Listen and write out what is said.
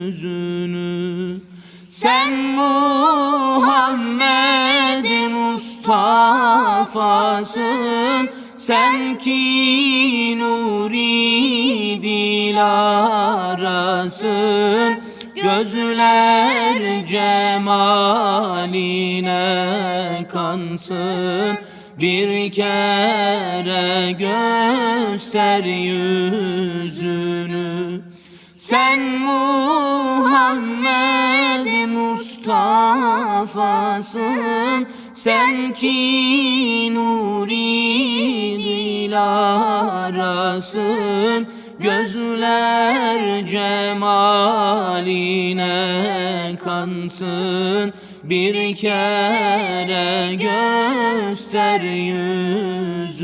yüzünü. Sen Muhammed Mustafa'sın, sen ki nuri dilarasın. Gözler cemaline kansın, bir kere göster yüzünü. Sen Muhammed Mustafa'sın, sen ki nuri dilarasın. Gözler cemaline kansın, bir kere göster yüzünü.